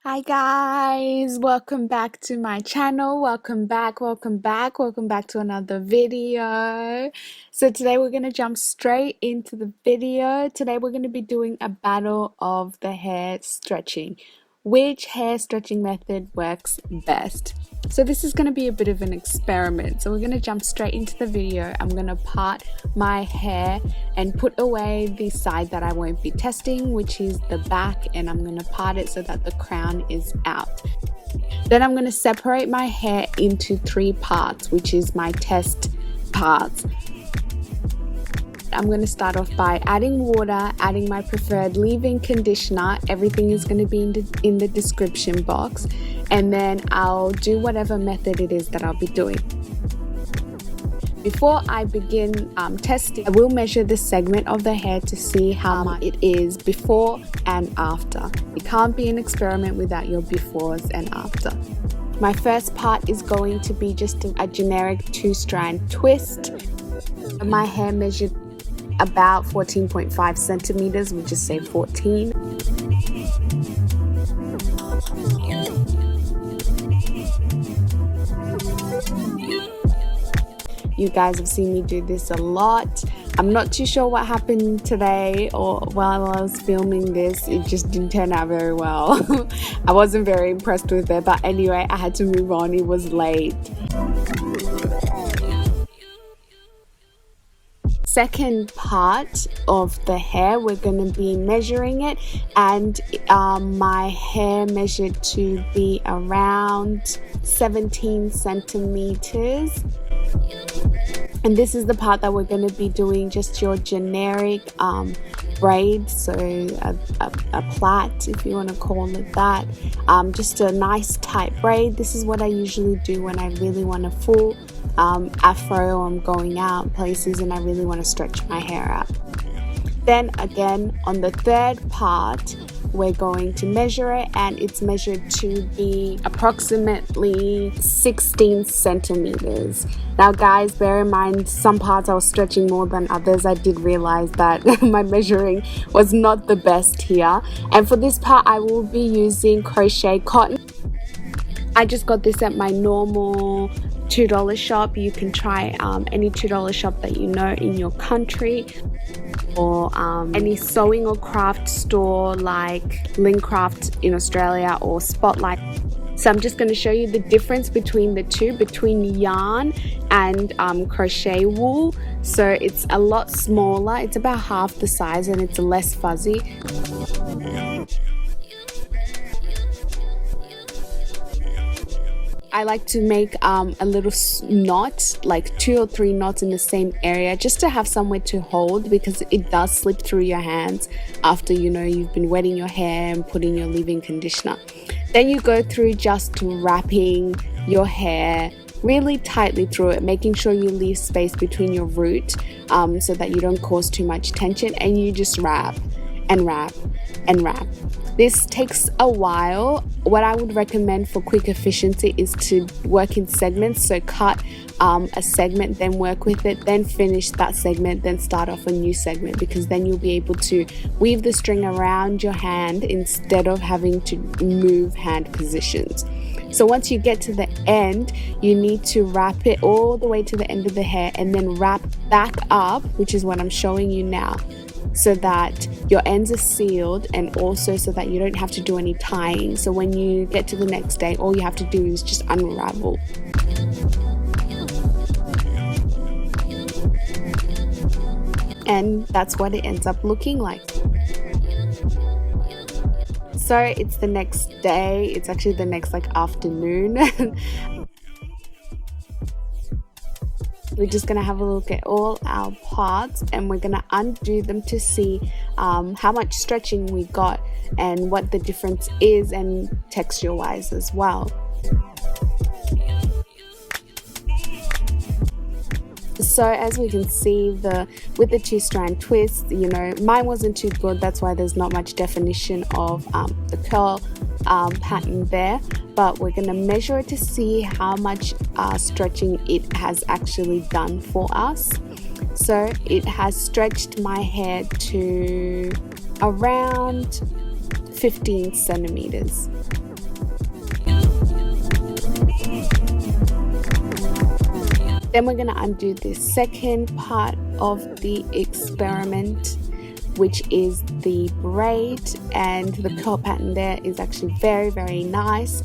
Hi guys, welcome back to my channel. Welcome back to another video. So today we're going to jump straight into the video. Today we're going to be doing a battle of the hair stretching. Which hair stretching method works best? So this is going to be a bit of an experiment. So we're going to jump straight into the video. I'm going to part my hair and put away the side that I won't be testing, which is the back, and I'm going to part it so that the crown is out. Then I'm going to separate my hair into 3 parts, which is my test parts. I'm going to start off by adding water, adding my preferred leave-in conditioner. Everything is going to be in the description box, and then I'll do whatever method it is that I'll be doing. Before I begin testing, I will measure the segment of the hair to see how much it is before and after. It can't be an experiment without your befores and after. My first part is going to be just a generic 2-strand twist. My hair measured about 14.5 centimeters, we'll just say 14. You guys have seen me do this a lot. I'm not too sure what happened today or while I was filming this. It just didn't turn out very well. I wasn't very impressed with it, but anyway, I had to move on. It was late. Second part of the hair, we're going to be measuring it, and my hair measured to be around 17 centimeters. And this is the part that we're going to be doing just your generic braid, so a plait, if you want to call it that. Just a nice tight braid. This is what I usually do when I really want a full afro. I'm going out places and I really want to stretch my hair out. Then again, on the third part, we're going to measure it, and it's measured to be approximately 16 centimeters. Now guys, bear in mind, some parts I was stretching more than others. I did realize that my measuring was not the best here. And for this part, I will be using crochet cotton. I just got this at my normal $2 shop. You can try any $2 shop that you know in your country, or any sewing or craft store like Lincraft in Australia or Spotlight. So I'm just going to show you the difference between the two, between yarn and crochet wool. So it's a lot smaller, it's about half the size, and it's less fuzzy. I like to make a little knot, like 2 or 3 knots in the same area, just to have somewhere to hold, because it does slip through your hands after you've been wetting your hair and putting your leave-in conditioner. Then you go through just wrapping your hair really tightly through it, making sure you leave space between your root so that you don't cause too much tension, and you just wrap and wrap and wrap. This takes a while. What I would recommend for quick efficiency is to work in segments. So cut a segment, then work with it, then finish that segment, then start off a new segment, because then you'll be able to weave the string around your hand instead of having to move hand positions. So once you get to the end, you need to wrap it all the way to the end of the hair, and then wrap back up, which is what I'm showing you now, so that your ends are sealed, and also so that you don't have to do any tying. So when you get to the next day, all you have to do is just unravel. And that's what it ends up looking like. So it's the next day, it's actually the next afternoon. We're just going to have a look at all our parts, and we're going to undo them to see how much stretching we got and what the difference is, and texture wise as well. So as we can see, with the 2-strand twist, mine wasn't too good. That's why there's not much definition of the curl pattern there. But we're going to measure it to see how much stretching it has actually done for us. So it has stretched my hair to around 15 centimeters. Then we're going to undo the second part of the experiment, which is the braid, and the curl pattern there is actually very, very nice.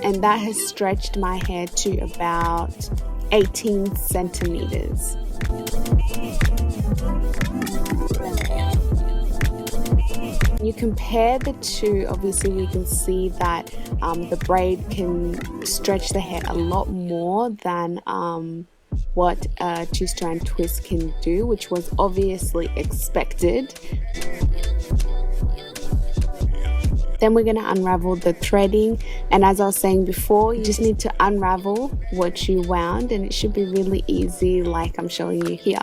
And that has stretched my hair to about 18 centimeters. You compare the two, obviously you can see that the braid can stretch the hair a lot more than what a two-strand twist can do, which was obviously expected. Then we're going to unravel the threading, and as I was saying before, you just need to unravel what you wound and it should be really easy like I'm showing you here.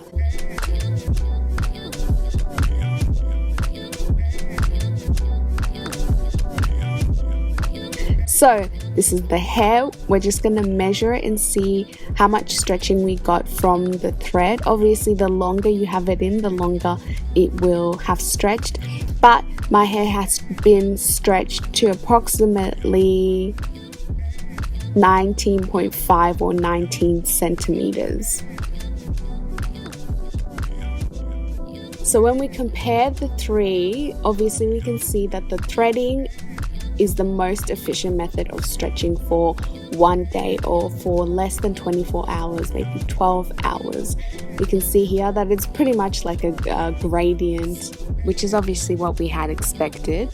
So this is the hair. We're just going to measure it and see how much stretching we got from the thread. Obviously the longer you have it in, the longer it will have stretched, but my hair has been stretched to approximately 19.5 or 19 centimeters. So when we compare the three, obviously we can see that the threading is the most efficient method of stretching for one day or for less than 24 hours, maybe 12 hours. You can see here that it's pretty much like a gradient, which is obviously what we had expected.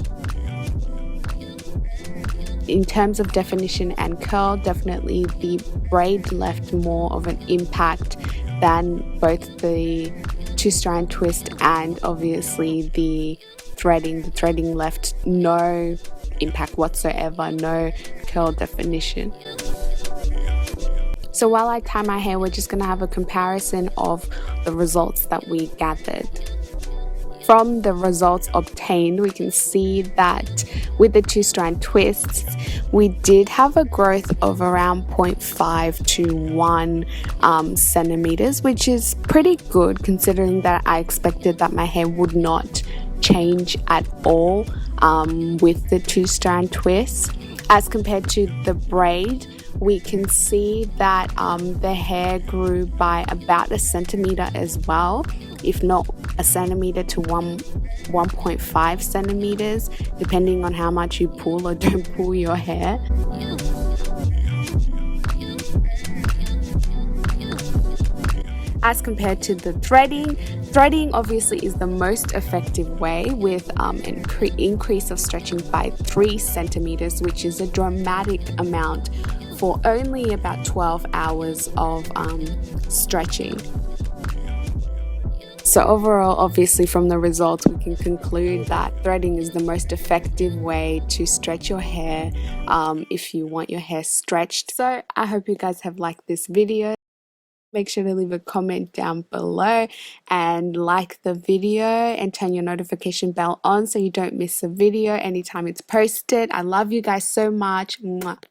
In terms of definition and curl, definitely the braid left more of an impact than both the two-strand twist and obviously the threading. The threading left no impact whatsoever, no curl definition. So while I tie my hair, we're just going to have a comparison of the results that we gathered. From the results obtained, we can see that with the two-strand twists, we did have a growth of around 0.5 to 1 centimeters, which is pretty good considering that I expected that my hair would not change at all with the two-strand twist. As compared to the braid, we can see that the hair grew by about a centimeter as well, if not a centimeter to 1.5 centimeters, depending on how much you pull or don't pull your hair. As compared to the threading obviously is the most effective way with an increase of stretching by 3 centimeters, which is a dramatic amount for only about 12 hours of stretching. So overall, obviously from the results, we can conclude that threading is the most effective way to stretch your hair if you want your hair stretched. So I hope you guys have liked this video. Make sure to leave a comment down below and like the video and turn your notification bell on so you don't miss a video anytime it's posted. I love you guys so much. Mwah.